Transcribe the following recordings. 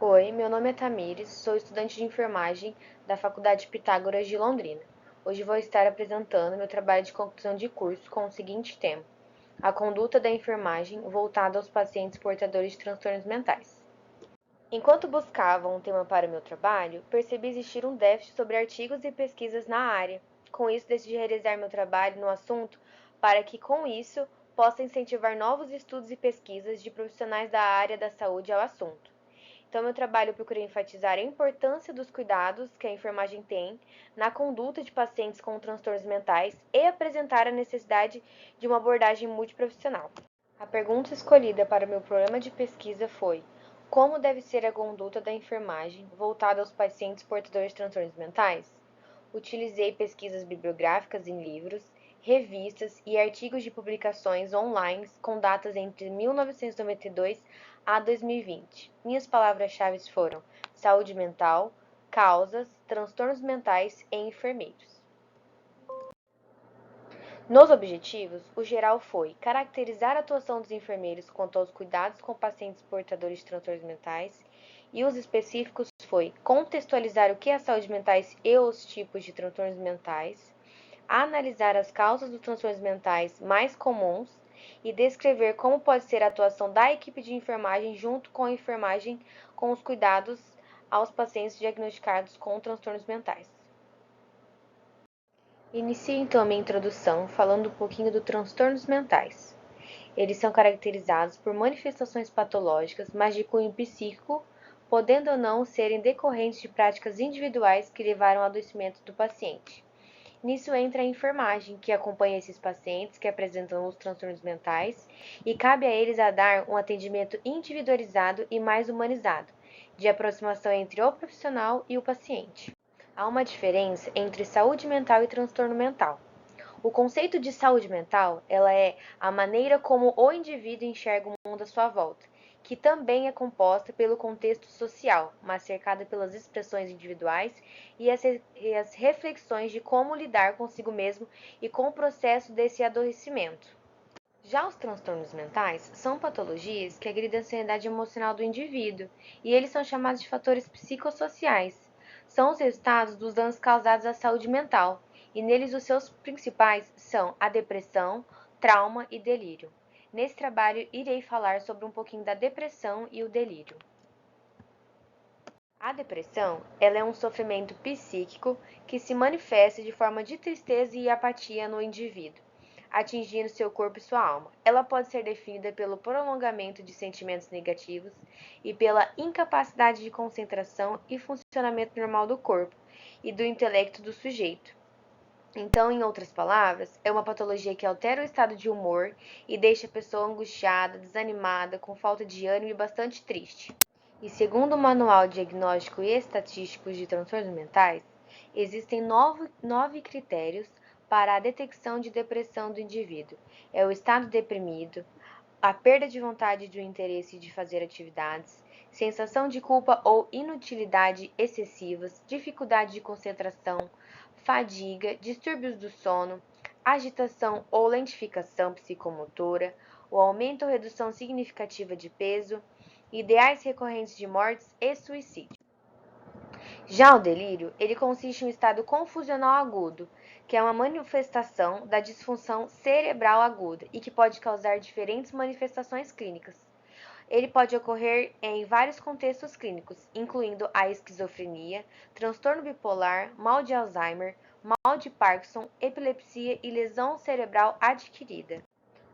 Oi, meu nome é Tamires, sou estudante de enfermagem da Faculdade Pitágoras de Londrina. Hoje vou estar apresentando meu trabalho de conclusão de curso com o seguinte tema: a conduta da enfermagem voltada aos pacientes portadores de transtornos mentais. Enquanto buscava um tema para o meu trabalho, percebi existir um déficit sobre artigos e pesquisas na área. Com isso, decidi realizar meu trabalho no assunto para que, com isso, possa incentivar novos estudos e pesquisas de profissionais da área da saúde ao assunto. Então, meu trabalho eu procurei enfatizar a importância dos cuidados que a enfermagem tem na conduta de pacientes com transtornos mentais e apresentar a necessidade de uma abordagem multiprofissional. A pergunta escolhida para o meu programa de pesquisa foi: como deve ser a conduta da enfermagem voltada aos pacientes portadores de transtornos mentais? Utilizei pesquisas bibliográficas em livros, revistas e artigos de publicações online com datas entre 1992 a 2020. Minhas palavras-chave foram saúde mental, causas, transtornos mentais e enfermeiros. Nos objetivos, o geral foi caracterizar a atuação dos enfermeiros quanto aos cuidados com pacientes portadores de transtornos mentais, e os específicos foi contextualizar o que é a saúde mental e os tipos de transtornos mentais, analisar as causas dos transtornos mentais mais comuns e descrever como pode ser a atuação da equipe de enfermagem junto com a enfermagem com os cuidados aos pacientes diagnosticados com transtornos mentais. Inicio então a minha introdução falando um pouquinho dos transtornos mentais. Eles são caracterizados por manifestações patológicas, mas de cunho psíquico, podendo ou não serem decorrentes de práticas individuais que levaram ao adoecimento do paciente. Nisso entra a enfermagem, que acompanha esses pacientes que apresentam os transtornos mentais e cabe a eles a dar um atendimento individualizado e mais humanizado, de aproximação entre o profissional e o paciente. Há uma diferença entre saúde mental e transtorno mental. O conceito de saúde mental, ela é a maneira como o indivíduo enxerga o mundo à sua volta, que também é composta pelo contexto social, mas cercada pelas expressões individuais e as reflexões de como lidar consigo mesmo e com o processo desse adoecimento. Já os transtornos mentais são patologias que agridem a sanidade emocional do indivíduo, e eles são chamados de fatores psicossociais. São os resultados dos danos causados à saúde mental, e neles os seus principais são a depressão, trauma e delírio. Nesse trabalho, irei falar sobre um pouquinho da depressão e o delírio. A depressão, ela é um sofrimento psíquico que se manifesta de forma de tristeza e apatia no indivíduo, atingindo seu corpo e sua alma. Ela pode ser definida pelo prolongamento de sentimentos negativos e pela incapacidade de concentração e funcionamento normal do corpo e do intelecto do sujeito. Então, em outras palavras, é uma patologia que altera o estado de humor e deixa a pessoa angustiada, desanimada, com falta de ânimo e bastante triste. E segundo o Manual Diagnóstico e Estatístico de Transtornos Mentais, existem nove critérios para a detecção de depressão do indivíduo. É o estado deprimido, a perda de vontade e do interesse de fazer atividades, sensação de culpa ou inutilidade excessivas, dificuldade de concentração, fadiga, distúrbios do sono, agitação ou lentificação psicomotora, o aumento ou redução significativa de peso, ideais recorrentes de mortes e suicídio. Já o delírio, ele consiste em um estado confusional agudo, que é uma manifestação da disfunção cerebral aguda e que pode causar diferentes manifestações clínicas. Ele pode ocorrer em vários contextos clínicos, incluindo a esquizofrenia, transtorno bipolar, mal de Alzheimer, mal de Parkinson, epilepsia e lesão cerebral adquirida.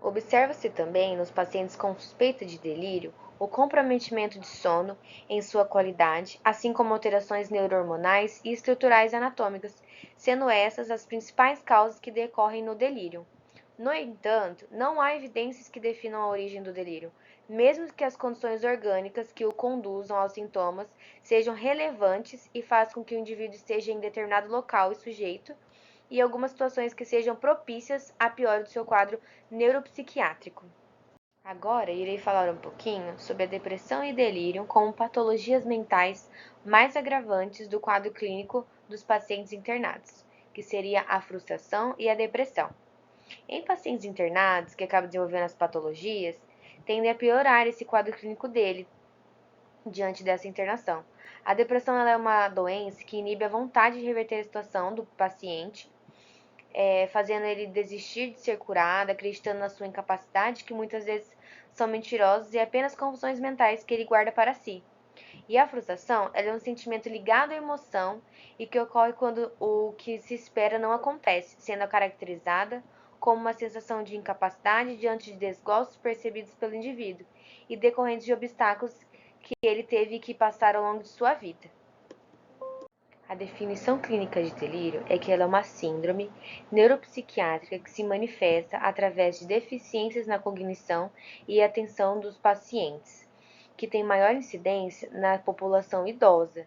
Observa-se também nos pacientes com suspeita de delírio o comprometimento de sono em sua qualidade, assim como alterações neurohormonais e estruturais anatômicas, sendo essas as principais causas que decorrem no delírio. No entanto, não há evidências que definam a origem do delírio, mesmo que as condições orgânicas que o conduzam aos sintomas sejam relevantes e façam com que o indivíduo esteja em determinado local e sujeito e algumas situações que sejam propícias à piora do seu quadro neuropsiquiátrico. Agora irei falar um pouquinho sobre a depressão e delírio como patologias mentais mais agravantes do quadro clínico dos pacientes internados, que seria a frustração e a depressão. Em pacientes internados que acabam desenvolvendo as patologias, tendem a piorar esse quadro clínico dele, diante dessa internação. A depressão ela é uma doença que inibe a vontade de reverter a situação do paciente, fazendo ele desistir de ser curado, acreditando na sua incapacidade, que muitas vezes são mentirosas e apenas confusões mentais que ele guarda para si. E a frustração ela é um sentimento ligado à emoção e que ocorre quando o que se espera não acontece, sendo caracterizada como uma sensação de incapacidade diante de desgostos percebidos pelo indivíduo e decorrentes de obstáculos que ele teve que passar ao longo de sua vida. A definição clínica de delírio é que ela é uma síndrome neuropsiquiátrica que se manifesta através de deficiências na cognição e atenção dos pacientes, que tem maior incidência na população idosa.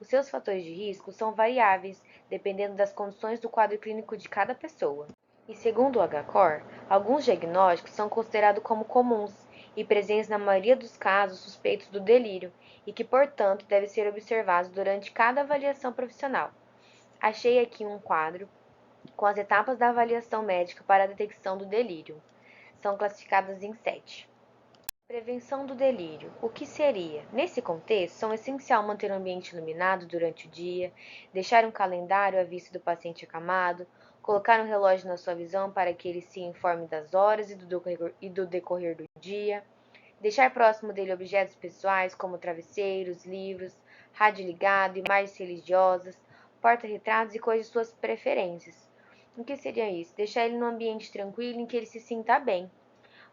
Os seus fatores de risco são variáveis, dependendo das condições do quadro clínico de cada pessoa. E segundo o HCOR, alguns diagnósticos são considerados como comuns e presentes na maioria dos casos suspeitos do delírio e que, portanto, devem ser observados durante cada avaliação profissional. Achei aqui um quadro com as etapas da avaliação médica para a detecção do delírio. São classificadas em 7. Prevenção do delírio. O que seria? Nesse contexto, são essencial manter o ambiente iluminado durante o dia, deixar um calendário à vista do paciente acamado, colocar um relógio na sua visão para que ele se informe das horas e do decorrer do dia, deixar próximo dele objetos pessoais como travesseiros, livros, rádio ligado, imagens religiosas, porta-retratos e coisas de suas preferências. O que seria isso? Deixar ele num ambiente tranquilo em que ele se sinta bem.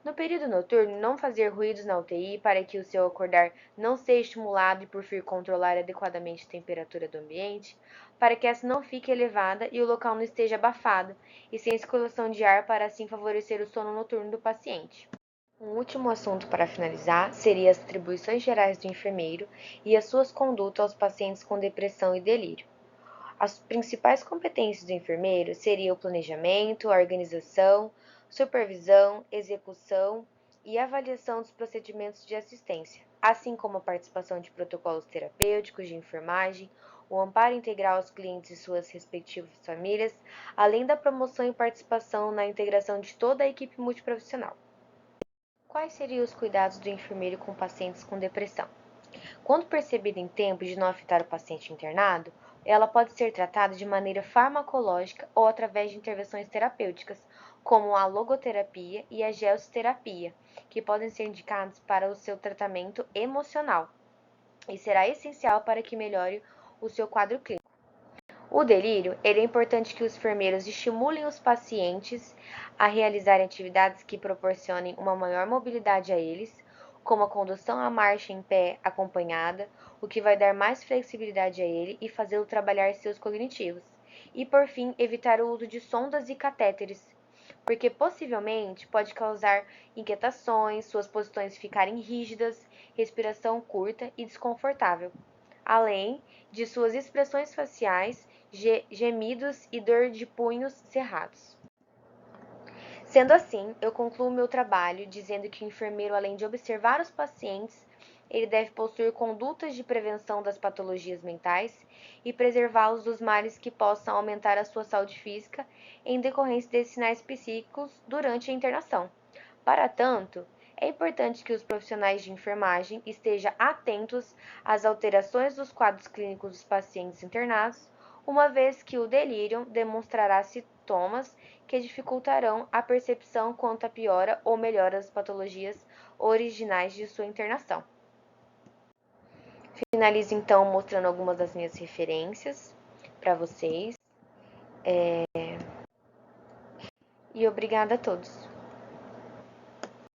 No período noturno, não fazer ruídos na UTI para que o seu acordar não seja estimulado e por fim controlar adequadamente a temperatura do ambiente, para que essa não fique elevada e o local não esteja abafado e sem circulação de ar para assim favorecer o sono noturno do paciente. Um último assunto para finalizar seria as atribuições gerais do enfermeiro e as suas condutas aos pacientes com depressão e delírio. As principais competências do enfermeiro seriam o planejamento, a organização, supervisão, execução e avaliação dos procedimentos de assistência, assim como a participação de protocolos terapêuticos de enfermagem, o amparo integral aos clientes e suas respectivas famílias, além da promoção e participação na integração de toda a equipe multiprofissional. Quais seriam os cuidados do enfermeiro com pacientes com depressão? Quando percebida em tempo de não afetar o paciente internado, ela pode ser tratada de maneira farmacológica ou através de intervenções terapêuticas, como a logoterapia e a geosterapia, que podem ser indicadas para o seu tratamento emocional e será essencial para que melhore o seu quadro clínico. O delírio, é importante que os enfermeiros estimulem os pacientes a realizarem atividades que proporcionem uma maior mobilidade a eles, como a condução à marcha em pé acompanhada, o que vai dar mais flexibilidade a ele e fazê-lo trabalhar seus cognitivos. E, por fim, evitar o uso de sondas e catéteres, porque possivelmente pode causar inquietações, suas posições ficarem rígidas, respiração curta e desconfortável, além de suas expressões faciais, gemidos e dor de punhos cerrados. Sendo assim, eu concluo meu trabalho dizendo que o enfermeiro, além de observar os pacientes, ele deve possuir condutas de prevenção das patologias mentais e preservá-los dos males que possam aumentar a sua saúde física em decorrência desses sinais psíquicos durante a internação. Para tanto, é importante que os profissionais de enfermagem estejam atentos às alterações dos quadros clínicos dos pacientes internados, uma vez que o delírio demonstrará sintomas que dificultarão a percepção quanto à piora ou melhora das patologias originais de sua internação. Finalizo então mostrando algumas das minhas referências para vocês. E obrigada a todos.